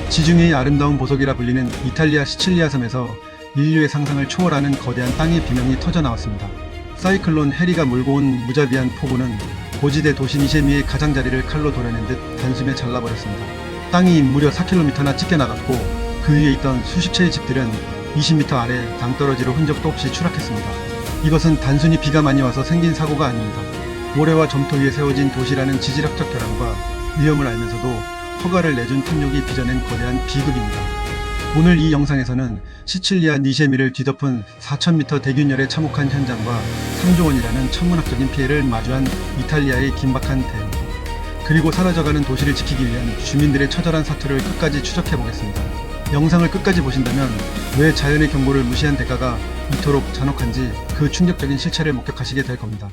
지중해의 아름다운 보석이라 불리는 이탈리아 시칠리아 섬에서 인류의 상상을 초월하는 거대한 땅의 비명이 터져나왔습니다. 사이클론 해리가 몰고 온 무자비한 폭우는 고지대 도시 니셰미의 가장자리를 칼로 도려낸 듯 단숨에 잘라버렸습니다. 땅이 무려 4km나 찢겨나갔고 그 위에 있던 수십 채의 집들은 20m 아래 낭떠러지로 흔적도 없이 추락했습니다. 이것은 단순히 비가 많이 와서 생긴 사고가 아닙니다. 모래와 점토 위에 세워진 도시라는 지질학적 결함과 위험을 알면서도 허가를 내준 탐욕이 빚어낸 거대한 비극입니다. 오늘 이 영상에서는 시칠리아 니셰미를 뒤덮은 4000m 대균열에 참혹한 현장과 3조 원이라는 천문학적인 피해를 마주한 이탈리아의 긴박한 대응, 그리고 사라져가는 도시를 지키기 위한 주민들의 처절한 사투를 끝까지 추적해보겠습니다. 영상을 끝까지 보신다면 왜 자연의 경고를 무시한 대가가 이토록 잔혹한지 그 충격적인 실체를 목격하시게 될 겁니다.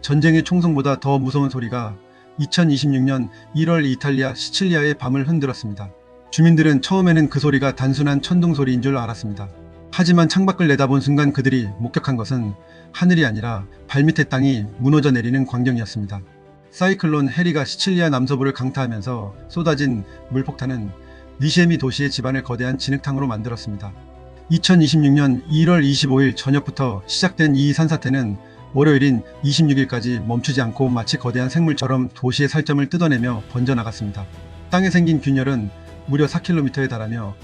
전쟁의 총성보다 더 무서운 소리가 2026년 1월 이탈리아 시칠리아의 밤을 흔들었습니다. 주민들은 처음에는 그 소리가 단순한 천둥 소리인 줄 알았습니다. 하지만 창밖을 내다본 순간 그들이 목격한 것은 하늘이 아니라 발밑의 땅이 무너져 내리는 광경이었습니다. 사이클론 해리가 시칠리아 남서부를 강타하면서 쏟아진 물폭탄은 니셰미 도시의 집안을 거대한 진흙탕으로 만들었습니다. 2026년 1월 25일 저녁부터 시작된 이 산사태는 월요일인 26일까지 멈추지 않고 마치 거대한 생물처럼 도시의 살점을 뜯어내며 번져나갔습니다. 땅에 생긴 균열은 무려 4km에 달하며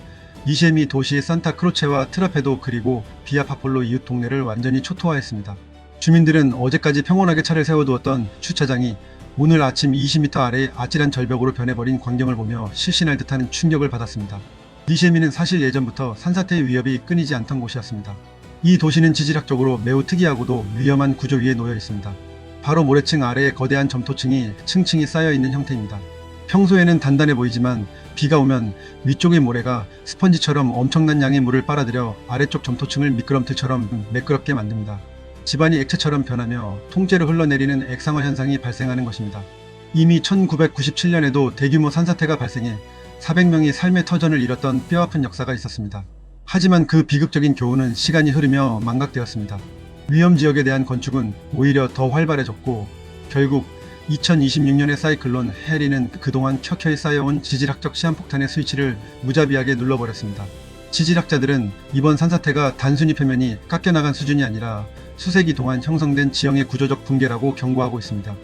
니셰미 도시의 산타크로체와 트라페도 그리고 비아파폴로 이웃 동네를 완전히 초토화했습니다. 주민들은 어제까지 평온하게 차를 세워두었던 주차장이 오늘 아침 20m 아래의 아찔한 절벽으로 변해버린 광경을 보며 실신할 듯한 충격을 받았습니다. 니셰미는 사실 예전부터 산사태의 위협이 끊이지 않던 곳이었습니다. 이 도시는 지질학적으로 매우 특이하고도 위험한 구조 위에 놓여 있습니다. 바로 모래층 아래에 거대한 점토층이 층층이 쌓여 있는 형태입니다. 평소에는 단단해 보이지만 비가 오면 위쪽의 모래가 스펀지처럼 엄청난 양의 물을 빨아들여 아래쪽 점토층을 미끄럼틀처럼 매끄럽게 만듭니다. 집안이 액체처럼 변하며 통째로 흘러내리는 액상화 현상이 발생하는 것입니다. 이미 1997년에도 대규모 산사태가 발생해 400명이 삶의 터전을 잃었던 뼈아픈 역사가 있었습니다. 하지만 그 비극적인 교훈은 시간이 흐르며 망각되었습니다. 위험지역에 대한 건축은 오히려 더 활발해졌고 결국 2026년의 사이클론 해리는 그동안 켜켜이 쌓여온 지질학적 시한폭탄의 스위치를 무자비하게 눌러버렸습니다. 지질학자들은 이번 산사태가 단순히 표면이 깎여나간 수준이 아니라 수세기 동안 형성된 지형의 구조적 붕괴라고 경고하고 있습니다.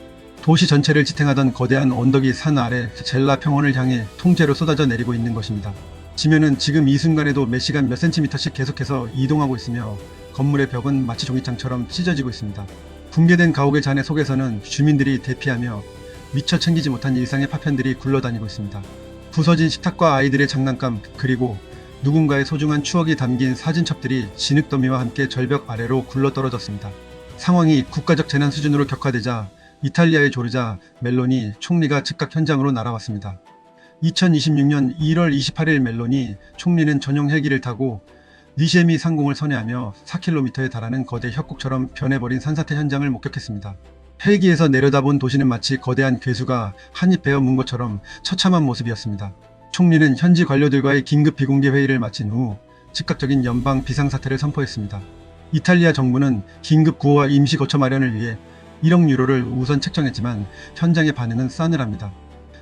도시 전체를 지탱하던 거대한 언덕이 산 아래 젤라 평원을 향해 통째로 쏟아져 내리고 있는 것입니다. 지면은 지금 이 순간에도 몇 시간 몇 센티미터씩 계속해서 이동하고 있으며 건물의 벽은 마치 종이장처럼 찢어지고 있습니다. 붕괴된 가옥의 잔해 속에서는 주민들이 대피하며 미처 챙기지 못한 일상의 파편들이 굴러다니고 있습니다. 부서진 식탁과 아이들의 장난감, 그리고 누군가의 소중한 추억이 담긴 사진첩들이 진흙더미와 함께 절벽 아래로 굴러떨어졌습니다. 상황이 국가적 재난 수준으로 격화되자 이탈리아의 조르자 멜로니 총리가 즉각 현장으로 날아왔습니다. 2026년 1월 28일 멜로니 총리는 전용 헬기를 타고 니셰미 상공을 선회하며 4km에 달하는 거대 협곡처럼 변해버린 산사태 현장을 목격했습니다. 헬기에서 내려다본 도시는 마치 거대한 괴수가 한입 베어 문 것처럼 처참한 모습이었습니다. 총리는 현지 관료들과의 긴급 비공개 회의를 마친 후 즉각적인 연방 비상사태를 선포했습니다. 이탈리아 정부는 긴급 구호와 임시 거처 마련을 위해 1억 유로를 우선 책정했지만 현장의 반응은 싸늘합니다.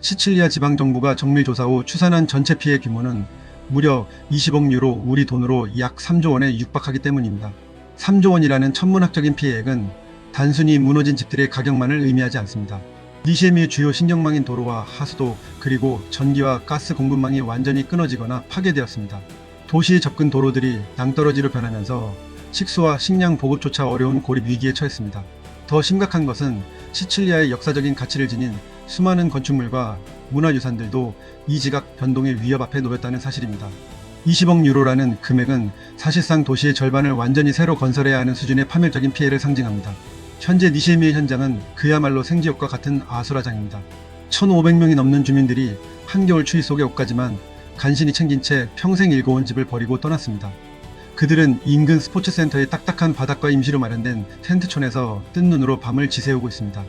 시칠리아 지방정부가 정밀조사 후 추산한 전체 피해 규모는 무려 20억 유로, 우리 돈으로 약 3조 원에 육박하기 때문입니다. 3조 원이라는 천문학적인 피해액은 단순히 무너진 집들의 가격만을 의미하지 않습니다. 니셰미의 주요 신경망인 도로와 하수도, 그리고 전기와 가스 공급망이 완전히 끊어지거나 파괴되었습니다. 도시의 접근 도로들이 낭떠러지로 변하면서 식수와 식량 보급조차 어려운 고립 위기에 처했습니다. 더 심각한 것은 시칠리아의 역사적인 가치를 지닌 수많은 건축물과 문화유산들도 이 지각 변동의 위협 앞에 놓였다는 사실입니다. 20억 유로라는 금액은 사실상 도시의 절반을 완전히 새로 건설해야 하는 수준의 파멸적인 피해를 상징합니다. 현재 니셰미의 현장은 그야말로 생지옥과 같은 아수라장입니다. 1,500명이 넘는 주민들이 한겨울 추위 속에 옷가지만 간신히 챙긴 채 평생 일궈온 집을 버리고 떠났습니다. 그들은 인근 스포츠센터의 딱딱한 바닥과 임시로 마련된 텐트촌에서 뜬 눈으로 밤을 지새우고 있습니다.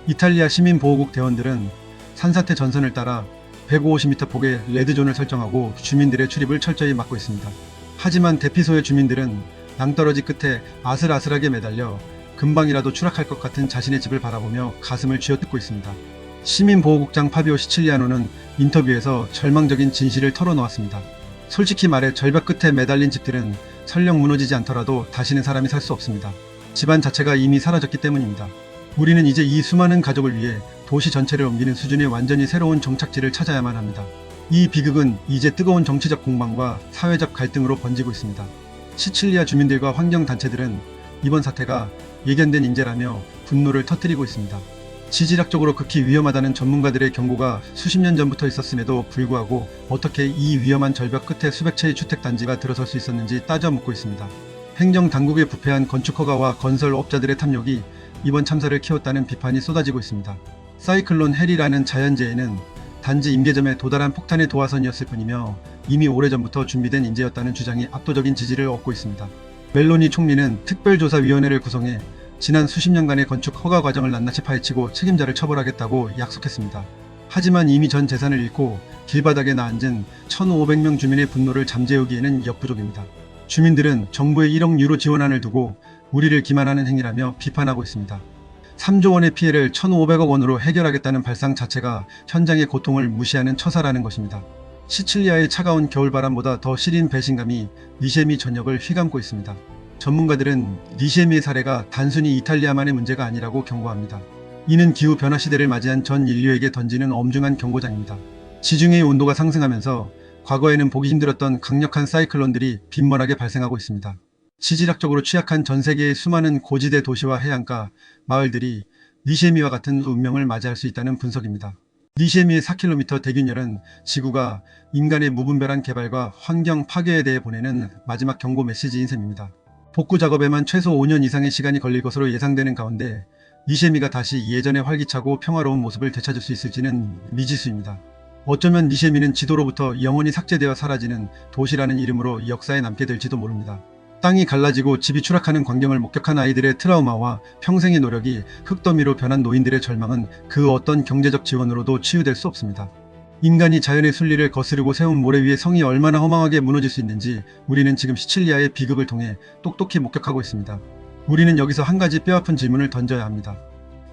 이탈리아 시민보호국 대원들은 산사태 전선을 따라 150m 폭의 레드존을 설정하고 주민들의 출입을 철저히 막고 있습니다. 하지만 대피소의 주민들은 낭떠러지 끝에 아슬아슬하게 매달려 금방이라도 추락할 것 같은 자신의 집을 바라보며 가슴을 쥐어뜯고 있습니다. 시민보호국장 파비오 시칠리아노는 인터뷰에서 절망적인 진실을 털어놓았습니다. 솔직히 말해 절벽 끝에 매달린 집들은 설령 무너지지 않더라도 다시는 사람이 살 수 없습니다. 집안 자체가 이미 사라졌기 때문입니다. 우리는 이제 이 수많은 가족을 위해 도시 전체를 옮기는 수준의 완전히 새로운 정착지를 찾아야만 합니다. 이 비극은 이제 뜨거운 정치적 공방과 사회적 갈등으로 번지고 있습니다. 시칠리아 주민들과 환경단체들은 이번 사태가 예견된 인재라며 분노를 터뜨리고 있습니다. 지질학적으로 극히 위험하다는 전문가들의 경고가 수십 년 전부터 있었음에도 불구하고 어떻게 이 위험한 절벽 끝에 수백 채의 주택단지가 들어설 수 있었는지 따져 묻고 있습니다. 행정당국의 부패한 건축허가와 건설업자들의 탐욕이 이번 참사를 키웠다는 비판이 쏟아지고 있습니다. 사이클론 해리라는 자연재해는 단지 임계점에 도달한 폭탄의 도화선이었을 뿐이며 이미 오래전부터 준비된 인재였다는 주장이 압도적인 지지를 얻고 있습니다. 멜로니 총리는 특별조사위원회를 구성해 지난 수십 년간의 건축 허가 과정을 낱낱이 파헤치고 책임자를 처벌하겠다고 약속했습니다. 하지만 이미 전 재산을 잃고 길바닥에 나앉은 1,500명 주민의 분노를 잠재우기에는 역부족입니다. 주민들은 정부의 1억 유로 지원안을 두고 우리를 기만하는 행위라며 비판하고 있습니다. 3조 원의 피해를 1,500억 원으로 해결하겠다는 발상 자체가 현장의 고통을 무시하는 처사라는 것입니다. 시칠리아의 차가운 겨울바람보다 더 시린 배신감이 니셰미 전역을 휘감고 있습니다. 전문가들은 니셰미의 사례가 단순히 이탈리아만의 문제가 아니라고 경고합니다. 이는 기후변화 시대를 맞이한 전 인류에게 던지는 엄중한 경고장입니다. 지중해의 온도가 상승하면서 과거에는 보기 힘들었던 강력한 사이클론들이 빈번하게 발생하고 있습니다. 지질학적으로 취약한 전 세계의 수많은 고지대 도시와 해안가, 마을들이 니셰미와 같은 운명을 맞이할 수 있다는 분석입니다. 니셰미의 4km 대균열은 지구가 인간의 무분별한 개발과 환경 파괴에 대해 보내는 마지막 경고 메시지인 셈입니다. 복구 작업에만 최소 5년 이상의 시간이 걸릴 것으로 예상되는 가운데 니셰미가 다시 예전의 활기차고 평화로운 모습을 되찾을 수 있을지는 미지수입니다. 어쩌면 니셰미는 지도로부터 영원히 삭제되어 사라지는 도시라는 이름으로 역사에 남게 될지도 모릅니다. 땅이 갈라지고 집이 추락하는 광경을 목격한 아이들의 트라우마와 평생의 노력이 흙더미로 변한 노인들의 절망은 그 어떤 경제적 지원으로도 치유될 수 없습니다. 인간이 자연의 순리를 거스르고 세운 모래 위에 성이 얼마나 허망하게 무너질 수 있는지 우리는 지금 시칠리아의 비극을 통해 똑똑히 목격하고 있습니다. 우리는 여기서 한 가지 뼈아픈 질문을 던져야 합니다.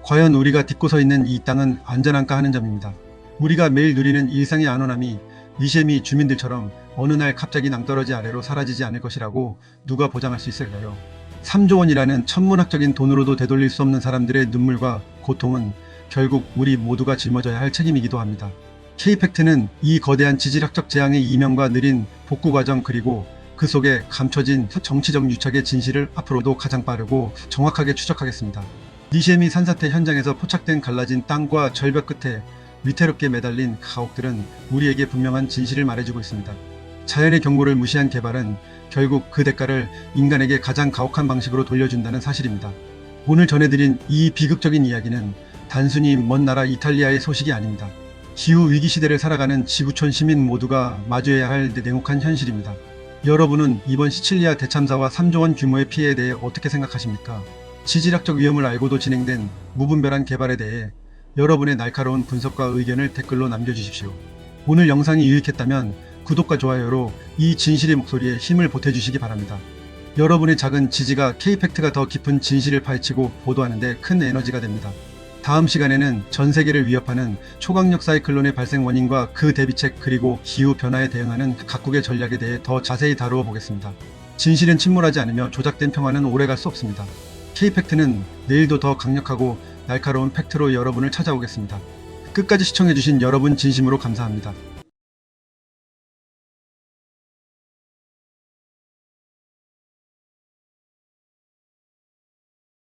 과연 우리가 딛고 서 있는 이 땅은 안전한가 하는 점입니다. 우리가 매일 누리는 일상의 안온함이 니셰미 주민들처럼 어느 날 갑자기 낭떠러지 아래로 사라지지 않을 것이라고 누가 보장할 수 있을까요? 3조 원이라는 천문학적인 돈으로도 되돌릴 수 없는 사람들의 눈물과 고통은 결국 우리 모두가 짊어져야 할 책임이기도 합니다. K팩트는 이 거대한 지질학적 재앙의 이면과 느린 복구 과정 그리고 그 속에 감춰진 정치적 유착의 진실을 앞으로도 가장 빠르고 정확하게 추적하겠습니다. 니셰미 산사태 현장에서 포착된 갈라진 땅과 절벽 끝에 위태롭게 매달린 가옥들은 우리에게 분명한 진실을 말해주고 있습니다. 자연의 경고를 무시한 개발은 결국 그 대가를 인간에게 가장 가혹한 방식으로 돌려준다는 사실입니다. 오늘 전해드린 이 비극적인 이야기는 단순히 먼 나라 이탈리아의 소식이 아닙니다. 기후위기 시대를 살아가는 지구촌 시민 모두가 마주해야 할 냉혹한 현실입니다. 여러분은 이번 시칠리아 대참사와 3조 원 규모의 피해에 대해 어떻게 생각하십니까? 지질학적 위험을 알고도 진행된 무분별한 개발에 대해 여러분의 날카로운 분석과 의견을 댓글로 남겨주십시오. 오늘 영상이 유익했다면 구독과 좋아요로 이 진실의 목소리에 힘을 보태주시기 바랍니다. 여러분의 작은 지지가 K팩트가 더 깊은 진실을 파헤치고 보도하는 데 큰 에너지가 됩니다. 다음 시간에는 전 세계를 위협하는 초강력 사이클론의 발생 원인과 그 대비책 그리고 기후변화에 대응하는 각국의 전략에 대해 더 자세히 다루어 보겠습니다. 진실은 침몰하지 않으며 조작된 평화는 오래갈 수 없습니다. K팩트는 내일도 더 강력하고 날카로운 팩트로 여러분을 찾아오겠습니다. 끝까지 시청해주신 여러분 진심으로 감사합니다.